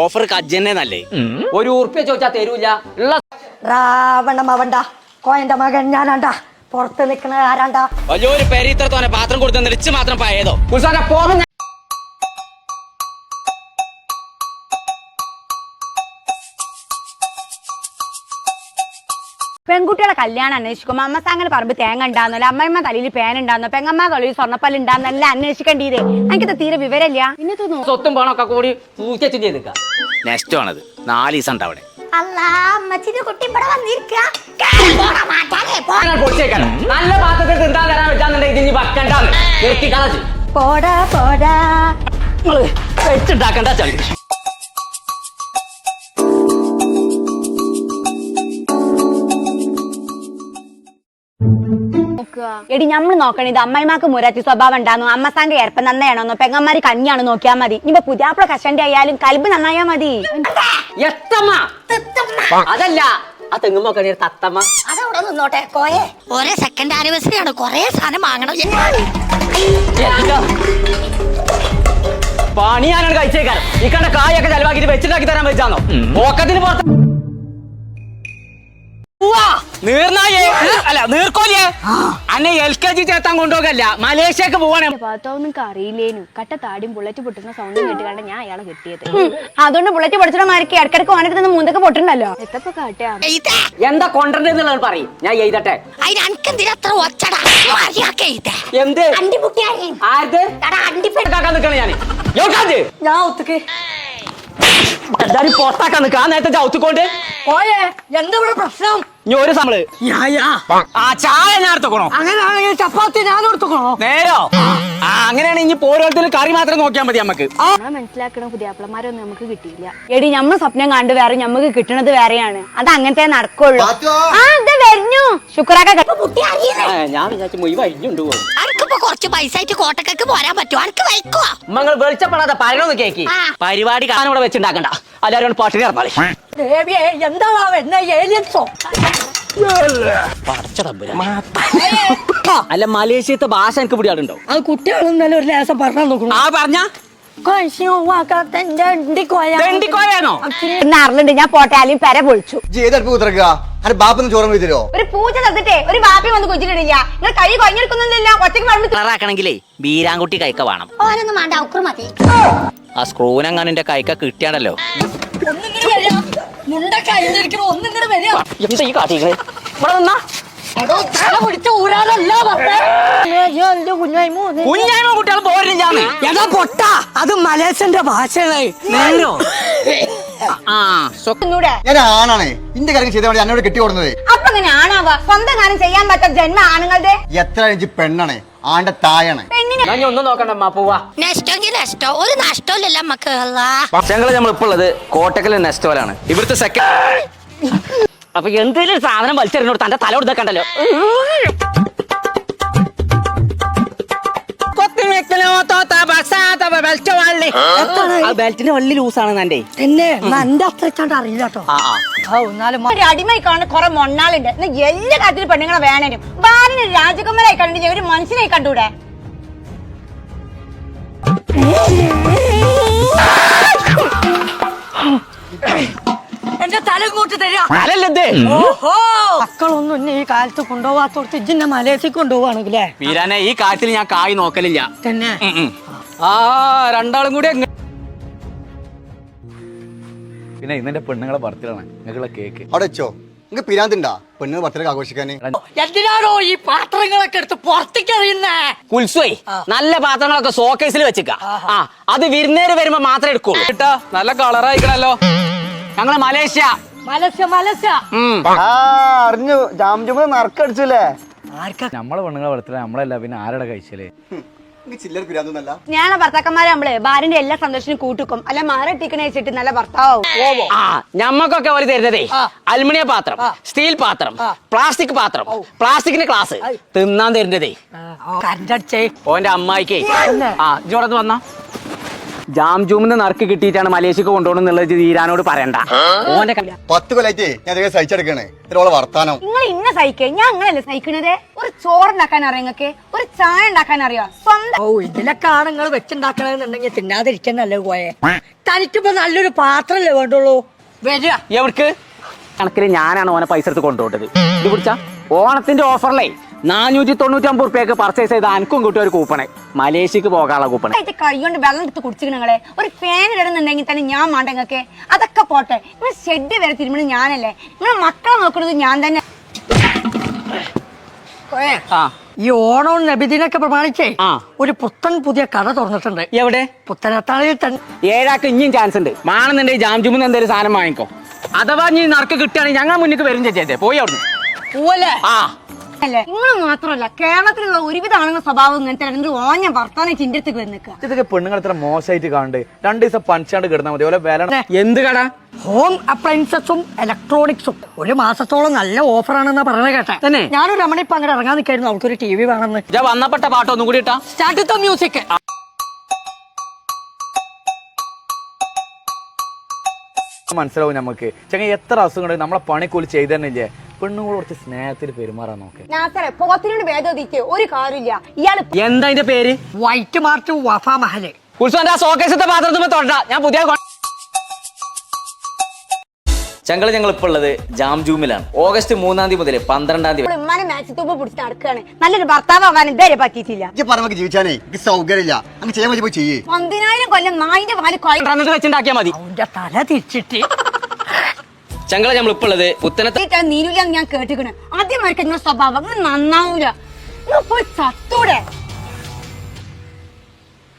Offer കജ്ജന്നെ നല്ലേ. ₹1 ചോദിച്ചാ തരൂല. രാവണമവണ്ട കോയന്റെ മകൻ ഞാനാണ്ടാ. പുറത്ത് നിക്കണ ആരാണ്ടാ? വലിയൊരു പേര് ഇത്ര തോന്നെ പാത്രം കൊടുത്ത ഇച്ച് മാത്രം പായതോ. പെൺകുട്ടികളെ കല്യാണം അന്വേഷിക്കുമ്പോ അമ്മസാങ്ങനെ പറമ്പ് തേങ്ങ ഉണ്ടാകുന്നല്ലോ, അമ്മയമ്മ തലയിൽ പേൻ ഉണ്ടാകുന്നോ, പെങ്ങമ്മ തൊഴിൽ സ്വർണ്ണപ്പല്ല് ഉണ്ടാകുന്നല്ല അന്വേഷിക്കേണ്ടതേ. എനിക്കത് തീരെ വിവരമില്ല. സ്വത്തും പണമൊക്കെ കൂടി പൂച്ചച്ചും ചെയ്ത് നെക്സ്റ്റ് ആണത് 4 ദിവസം ഉണ്ട് അവിടെ. നല്ല പാത്രത്തിൽ തിണ്ടാൻ തരാൻ വെച്ചാന്നുണ്ടെങ്കിൽ പോടാ പോടാ വെച്ചുണ്ടാക്കണ്ട ചളി. എടി ഞമ്മള് നോക്കണ ഇത് അമ്മമാർക്ക് മുരാറ്റി സ്വഭാവം ഉണ്ടാകുന്നു, അമ്മസാന്റെ ഏർപ്പം നന്നായാണോന്നോ, പെങ്ങന്മാര് കഞ്ഞാണ് നോക്കിയാൽ മതി. ഇനിയിപ്പോ പുതിയാപ്പിള കഷണ്ടി ആയാലും കൽബ് നന്നായാ മതി. അതല്ല ആ തെങ്ങുമ്പോ തത്തമ്മ. അതവിടെ നിന്നോട്ടെ കോയെ. ഒരേ സെക്കൻഡ് ആനിവേഴ്സറി ആണ്, കൊറേ സാധനം വാങ്ങണം. പണി ഞാനാണ് കഴിച്ചേക്കാരം. ഈ കണ്ട കായൊക്കെ ചെലവാക്കിട്ട് വെച്ചിട്ടാക്കി തരാൻ വെച്ചാന്നോ ഓക്കത്തിന് പുറത്ത് നീർക്കോലിയെ അന്നെ LKG ചേർത്താൻ കൊണ്ടുപോകല്ല, മലേഷ്യക്ക് പോവാണ്. ഭാഗത്തൊന്നും അറിയില്ലേനു. കട്ട താടിയും ബുള്ളറ്റ് പൊട്ടുന്ന സൗണ്ട് കേട്ട് കണ്ട ഞാൻ അയാളെ കിട്ടിയത്. അതുകൊണ്ട് ബുള്ളറ്റ് പൊടിച്ചിട്ട് മാർക്ക് ഇടക്കിടക്ക് ഓനക്ക് നിന്ന് മുന്തൊക്കെ പൊട്ടുണ്ടല്ലോ. എത്തപ്പോ കാട്ടാ എന്താ കൊണ്ടുവരുന്നത് പറയും, ഞാൻ എഴുതട്ടെ. എന്ത് ഞാൻ ഒത്തുക്ക് എല്ലാരും പുറത്താക്കാൻ നിൽക്കാ നേരത്തെ ചവിത്തിക്കൊണ്ട് കോയെ. എന്താ ഇവിടെ പ്രശ്നം? ഇനി ഒരു സമള് ആ ചായ ഞാൻ എടുത്തോക്കണോ? അങ്ങനെയാണെങ്കിൽ ചപ്പാത്തി ഞാൻ എടുത്തോക്കണോ? നേരോ അങ്ങനെയാണ്. ഇനി ഓരോരുത്തരും കറി മാത്രം നോക്കിയാൽ മതി. നമുക്ക് മനസ്സിലാക്കണം, പുതിയാപ്പിളമാരൊന്നും നമുക്ക് കിട്ടിയില്ല. എടി നമ്മൾ സ്വപ്നം കണ്ടു വേറെ, നമുക്ക് കിട്ടണത് വേറെയാണ്. അത് അങ്ങനത്തെ നടക്കുള്ളൂ. വരുന്നു ശുക്രാക്ക. ഞാൻ വിചാരിച്ചു മൊയ് വഴിഞ്ഞുണ്ടോ. അനക്കിപ്പോ കുറച്ച് പൈസ ആയിട്ട് കോട്ടക്കൊക്കെ പോരാൻ പറ്റുമോ? അനക്ക് വയ്ക്കുവാ. മങ്ങൾ വെളിച്ചപ്പെടാതെ പറയണമെന്ന് കേക്കി. പരിപാടി കാണാൻ ഇവിടെ വെച്ചുണ്ടാക്കണ്ട, എല്ലാവരും പാട്ടിന് ഇറങ്ങാളെ. എന്താ ഏലിയൻസോ? അല്ല മലേഷ്യത്തെ ഭാഷ എനിക്ക് പിടിയാടുണ്ടോ? അത് കുട്ടികളൊന്നും ഒരു ലേസം പറഞ്ഞാൽ നോക്കണം. ആ പറഞ്ഞ അറിലുണ്ട്. ഞാൻ പോട്ടെ, അല്ലെങ്കിൽ പെര പൊളിച്ചു. ഒരു പൂജ തന്നിട്ടേ ഒരു ബാപ്പി വന്ന് കുച്ചിട്ടില്ല. നിങ്ങൾ കൈ കൊഞ്ഞെടുക്കുന്നില്ല. കളറാക്കണെങ്കിലേ ബീരാൻകുട്ടി കൈക്ക വേണം. ഓനൊന്നും വേണ്ട, ഉക്ര മതി. ആ സ്ക്രൂനെങ്ങാനും എന്റെ കൈക്ക കിട്ടിയാണല്ലോ. എന്താ ഈ കാട്ടികള് ഇവിടെ നിന്നാ കുഞ്ഞായ്മ കുട്ടികൾ പോരില്ലാന്ന് പൊട്ട. അത് മലേഷ്യന്റെ ഭാഷയാണ്. നേരോ ഞാൻ ആണാണ് ഇന്റെ കാര്യം ചെയ്ത എന്നോട് കെട്ടിക്കൊടുന്നത്. അപ്പൊ അങ്ങനെ ആണാവാ? സ്വന്തം കാര്യം ചെയ്യാൻ പറ്റാത്ത ജന്മ ആണുങ്ങളുടെ. എത്ര ഇഞ്ച് പെണ്ണാണ്, ആണ്ട തായാണ്. ഒന്നും നോക്കണ്ട പോവാ. ഒരു നഷ്ടമില്ലല്ലോ നമ്മക്ക്. ഞങ്ങള് നമ്മളിപ്പോ ഉള്ളത് കോട്ടക്കൽ നെസ്റ്റോലാണ്. ഇവിടുത്തെ സെക്കൻഡ്. അപ്പൊ എന്തെങ്കിലും സാധനം വലിച്ചെറിഞ്ഞോട് തന്റെ തല കൊടുക്കണ്ടല്ലോ. ബെൽറ്റിന്റെ വള്ളി ലൂസാണ് എന്റെ. എന്റെ അത്രച്ചാണ്ട് അറിയില്ല കേട്ടോ. അടിമായി കാണുന്ന കുറെ മൊണ്ണാളുണ്ട്. എല്ലാ കാര്യത്തിലും പെണ്ണുങ്ങളെ വേണേനും. ബാലിന് രാജകുമാരായി കണ്ടിട്ട് ഒരു മനുഷ്യനായി കണ്ടൂടെ? എന്റെ തല ഇങ്ങോട്ട് തരാ. മക്കളൊന്നും എന്നെ ഈ കാലത്ത് കൊണ്ടുപോകാത്തോടത്ത് ഇജ്ജിന്റെ മലേഷ്യക്ക് കൊണ്ടുപോവാണെങ്കിലേ വീരാനെ ഈ കാര്യത്തിൽ ഞാൻ കായ് നോക്കലില്ല തന്നെ. രണ്ടാളും കൂടി. പിന്നെ ഇന്നെ പെണ്ണുങ്ങളെ ബർത്ത്ഡേ ആണ്, നിങ്ങൾക്കുള്ള കേക്ക് അവിടെ വെച്ചോ. നിങ്ങൾക്ക് പിരാന്തുണ്ടാ പെണ്ണുങ്ങൾ ബർത്ത്ഡേ ആഘോഷിക്കാന്? എന്തിനാണോ ഈ പാത്രങ്ങളൊക്കെ എടുത്ത് പുറത്തേക്ക് അറിയുന്നേ? കുൽസുവേ നല്ല പാത്രങ്ങളൊക്കെ ഷോക്കേസിൽ വെച്ചിക്ക. അത് വിരുന്നേര് വരുമ്പോ മാത്രമേ എടുക്കൂ. നല്ല കളറായിക്കണല്ലോ. ഞങ്ങള് മലേഷ്യ. അറിഞ്ഞു ജാംജുമ നറുക്കടിച്ചില്ലേ? നമ്മളെ പെണ്ണുങ്ങളെ ബർത്ത്ഡേ നമ്മളല്ല, പിന്നെ ആരുടെ കഴിച്ചല്ലേ? ചില്ലർ പിരാന്തൊന്നല്ല. ഞാൻ ഭർത്താക്കന്മാരെ നമ്മള് ഭാര്യന്റെ എല്ലാ സന്തോഷവും കൂട്ടിക്കും. അല്ല മാറിട്ടിക്കണ വെച്ചിട്ട് നല്ല ഭർത്താവും. ഞമ്മക്കൊക്കെ ഒരു തരുന്നതേ അലുമിനിയം പാത്രം, സ്റ്റീൽ പാത്രം, പ്ലാസ്റ്റിക് പാത്രം, പ്ലാസ്റ്റിക്കിന്റെ ഗ്ലാസ് തിന്നാൻ തരുന്നതേ. കരണ്ടടിച്ചേ ഓന്റെ അമ്മായിക്കേ. ഇജോടത്ത് വന്നാ ജാംജൂമിന്ന് നറുക്ക് കിട്ടിയിട്ടാണ് മലേഷ്യക്ക് കൊണ്ടുപോകണമെന്നുള്ളത് തീരാനോട് പറയണ്ട. ഓന്റെ 10 കൊല്ലായിട്ടേ ഞാൻ അധികം സഹിച്ചെടുക്കണേ ഇതോളെ വർത്താനം. നിങ്ങൾ ഇന്ന സഹിക്കേ, ഞാൻ അങ്ങനല്ലേ സഹിക്കണത്. ഒരു ചോറുണ്ടാക്കാൻ അറിയാം നിങ്ങൾക്ക്, ഒരു ചായ ഉണ്ടാക്കാൻ അറിയാം സ്വന്തം. ഓ ഇതിലൊക്കെ ആണ് നിങ്ങൾ വെച്ചുണ്ടാക്കണെന്നുണ്ടെങ്കിൽ തിന്നാതിരിക്കണല്ലേ കോയെ. തനിക്കിപ്പോ നല്ലൊരു പാത്രല്ലേ വേണ്ടുള്ളൂ. വരിക എവർക്ക് കണക്കിന് ഞാനാണ് ഓനെ പൈസ എടുത്ത് കൊണ്ടുപോട്ടത്. ഇത് പിടിച്ച ഓണത്തിന്റെ ഓഫറിലേ 499 റുപ്യക്ക് പർച്ചേസ് ചെയ്ത അനക്കും കിട്ടിയ ഒരു കൂപ്പണേ, മലേഷ്യക്ക് പോകാനുള്ള കൂപ്പണേ. കൈ കൊണ്ട് വെള്ളം എടുത്ത് കുടിച്ചിട്ട് നിങ്ങളെ ഒരു ഫാൻ ഇടണമെന്നുണ്ടെങ്കിൽ തന്നെ ഞാൻ വേണ്ട നിങ്ങൾക്ക്. അതൊക്കെ പോട്ടെ, നിങ്ങൾ ഷെഡ് വരെ തിരുമ്പണത് ഞാനല്ലേ, നിങ്ങൾ മക്കളെ നോക്കുന്നത് ഞാൻ തന്നെ. കോയെ, ആ ഈ ഓണവും നബിദിനൊക്കെ പ്രമാണിച്ചേ ആ. ഒരു പുതിയ കട തുറന്നിട്ടുണ്ട്. എവിടെ? പുത്തനത്താണിയിൽ തന്നെ. 7 ഇനിയും ചാൻസ് ഉണ്ട്. മാണെന്നുണ്ടെങ്കിൽ ജാംജുമെന്ന് എന്തെങ്കിലും സാധനം വാങ്ങിക്കോ. അഥവാ നീ നറുക്ക് കിട്ടുകയാണെങ്കിൽ ഞങ്ങൾ മുന്നിക്ക് വരും ചേച്ചേ. പോയി അവിടുന്ന് പോവല്ലേ? ആ അല്ലേ, നിങ്ങൾ മാത്രമല്ല കേരളത്തിലുള്ള ഒരുവിധ ആണുങ്ങൾ സ്വഭാവം ഇങ്ങനത്തെ രണ്ട് ഓഞ്ഞ ഭർത്താനെ ചിന്തത്തേക്ക് വന്നിക്കുക. ഇതൊക്കെ പെണ്ണുങ്ങൾ ഇത്ര മോശമായിട്ട് കാണണ്ട്. 2 ദിവസം പണിച്ചാണ്ട് കിടന്നാൽ മതി. ഓലെ വില എന്ത് കട? ഹോം അപ്ലയൻസസും ഇലക്ട്രോണിക്സും 1 മാസത്തോളം നല്ല ഓഫറാണെന്നാ പറയുന്നത് കേട്ടെ. തന്നെ? ഞാനൊരു രമണിപ്പോ അങ്ങോട്ട് ഇറങ്ങാൻ നിൽക്കായിരുന്നു, അവൾക്കൊരു TV വേണമെന്ന്. വന്നപ്പെട്ട പാട്ട് ഒന്നും കൂടി ഇട്ടാ. Start music. മനസ്സിലാവും നമുക്ക്. ചങ്ങ എത്ര അസുഖം നമ്മളെ പണിക്കൂലി ചെയ്ത് തന്നെ ഇല്ലേ. പെണ്ണുങ്ങൾ കുറച്ച് സ്നേഹത്തിൽ പെരുമാറാൻ നോക്ക്. നാസറെ പോത്തിനോട് ഭേദഗതിക്ക് ഒരു കാര്യമില്ല. ഇയാള് എന്താ അതിന്റെ പേര്? വൈറ്റ് മാർട്ട് വഫ മഹല്. ഉത്സവന്റെ ആ സോക്കേസത്തെ പാത്രത്തുമ്പോ തൊണ്ട. ഞാൻ പുതിയ ഞങ്ങൾ ഇപ്പോൾ ഉള്ളത് ജാംജൂമിലാണ്. ഓഗസ്റ്റ് 3 മുതൽ 12 ഉമ്മാനെ മാച്ച് തൂപ്പ് പിടിച്ച് നടക്കുകയാണ്. നല്ലൊരു ഭർത്താവ് ആവാൻ ഇതുവരെ പറ്റിയിട്ടില്ല. ഇജ്ജ് പറഞ്ഞ ജീവിച്ചാനേ എനിക്ക് സൗകര്യമില്ല. അങ്ങ് ചെയ്യാൻ പറ്റി പോയി ചെയ്യേ. 10,000 കൊല്ലം നായിന്റെ പാല് എന്നിട്ട് വെച്ചുണ്ടാക്കിയാ മതി. അവന്റെ തല തിരിച്ചിട്ട് ഞങ്ങൾ ഇപ്പോൾ ഉള്ളത് പുത്തനത്ത് നീരൂല ഞാൻ കേട്ടിക്കണ്. ആദ്യമായിട്ട് നിങ്ങളുടെ സ്വഭാവം നന്നാവൂല. നിങ്ങൾ പോയി ചത്തൂടെ.